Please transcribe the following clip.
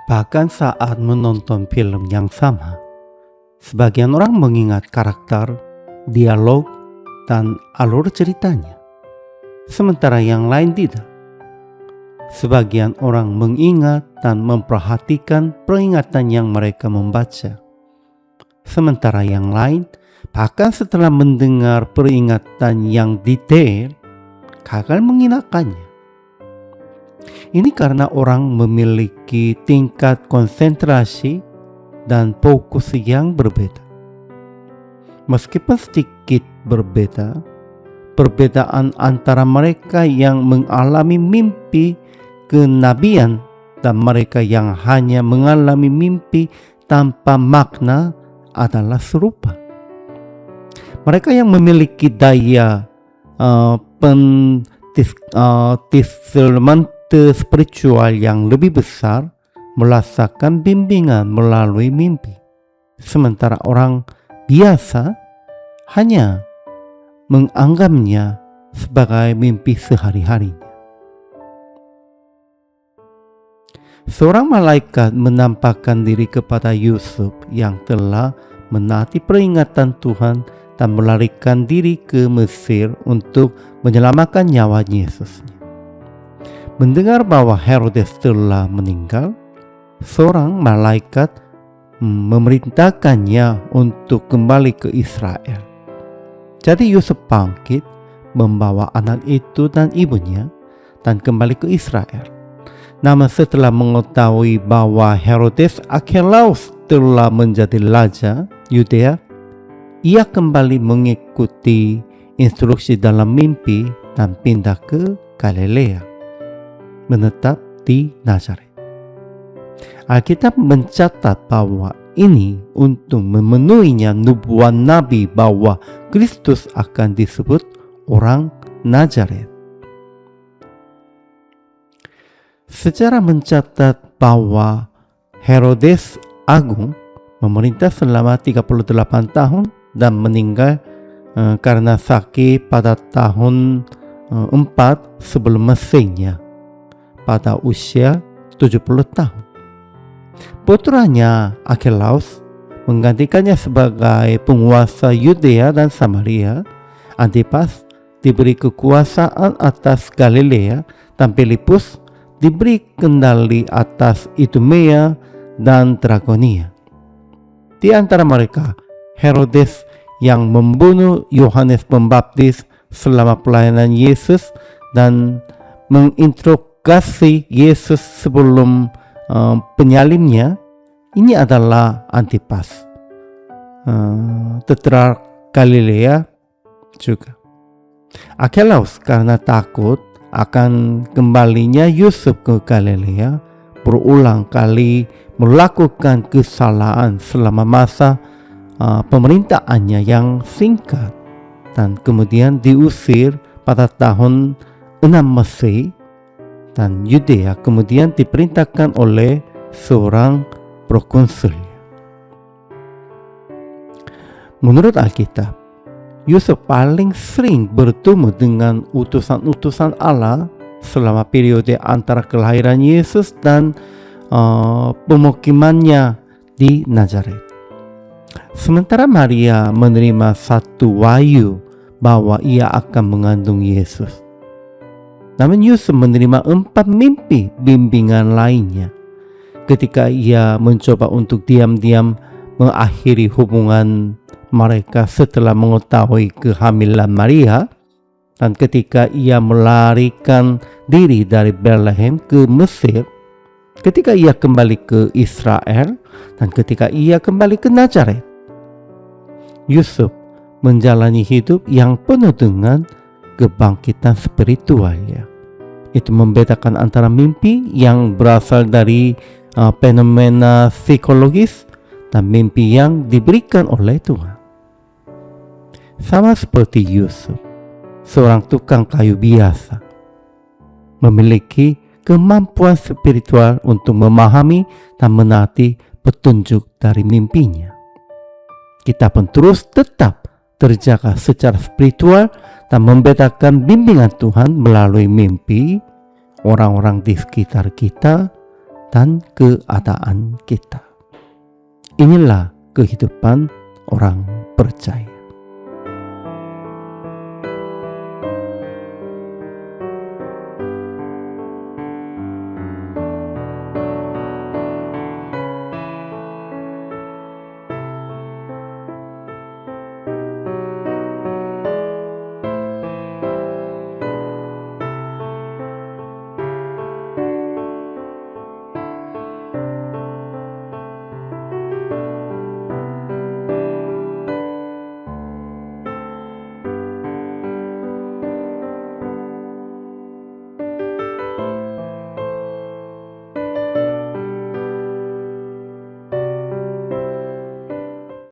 Bahkan saat menonton film yang sama, sebagian orang mengingat karakter, dialog, dan alur ceritanya, sementara yang lain tidak. Sebagian orang mengingat dan memperhatikan peringatan yang mereka membaca, sementara yang lain bahkan setelah mendengar peringatan yang detail, gagal mengingatkannya. Ini karena orang memiliki tingkat konsentrasi dan fokus yang berbeda. Meskipun sedikit berbeda, perbedaan antara mereka yang mengalami mimpi kenabian dan mereka yang hanya mengalami mimpi tanpa makna adalah serupa. Mereka yang memiliki daya spiritual yang lebih besar merasakan bimbingan melalui mimpi, sementara orang biasa hanya menganggapnya sebagai mimpi sehari-harinya. Seorang malaikat menampakkan diri kepada Yusuf yang telah menaati peringatan Tuhan dan melarikan diri ke Mesir untuk menyelamatkan nyawa Yesusnya. Mendengar bahwa Herodes telah meninggal, seorang malaikat memerintahkannya untuk kembali ke Israel. Jadi Yusuf bangkit, membawa anak itu dan ibunya, dan kembali ke Israel. Namun setelah mengetahui bahwa Herodes Archelaus telah menjadi raja Yudea, ia kembali mengikuti instruksi dalam mimpi dan pindah ke Galilea, menetap di Nazaret. Alkitab mencatat bahwa ini untuk memenuhinya nubuat Nabi bahwa Kristus akan disebut orang Nazaret. Sejarah mencatat bahwa Herodes Agung memerintah selama 38 tahun dan meninggal karena sakit pada tahun 4 sebelum Masehinya pada usia 70 tahun. Putranya Archelaus menggantikannya sebagai penguasa Yudea dan Samaria. Antipas diberi kekuasaan atas Galilea dan Filipus diberi kendali atas Idumea dan Trakonia. Di antara mereka, Herodes yang membunuh Yohanes Pembaptis selama pelayanan Yesus dan menginterogasi Yesus sebelum penyalimnya, ini adalah Antipas, Tetrark Galilea juga. Archelaus karena takut akan kembalinya Yusuf ke Galilea, berulang kali melakukan kesalahan selama masa pemerintahannya yang singkat, dan kemudian diusir pada tahun 6 Masehi, dan Yudea kemudian diperintahkan oleh seorang prokonsul. Menurut Alkitab, Yusuf paling sering bertemu dengan utusan-utusan Allah selama periode antara kelahiran Yesus dan pemukimannya di Nazaret. Sementara Maria menerima satu wahyu bahwa ia akan mengandung Yesus. Namun Yusuf menerima 4 mimpi bimbingan lainnya ketika ia mencoba untuk diam-diam mengakhiri hubungan mereka setelah mengetahui kehamilan Maria, dan ketika ia melarikan diri dari Bethlehem ke Mesir, ketika ia kembali ke Israel, dan ketika ia kembali ke Nazaret. Yusuf menjalani hidup yang penuh dengan kebangkitan spiritualnya. Itu membedakan antara mimpi yang berasal dari fenomena psikologis dan mimpi yang diberikan oleh Tuhan. Sama seperti Yusuf, seorang tukang kayu biasa, memiliki kemampuan spiritual untuk memahami dan menaati petunjuk dari mimpinya. Kita pun terus tetap terjaga secara spiritual dan membedakan bimbingan Tuhan melalui mimpi, orang-orang di sekitar kita, dan keadaan kita. Inilah kehidupan orang percaya.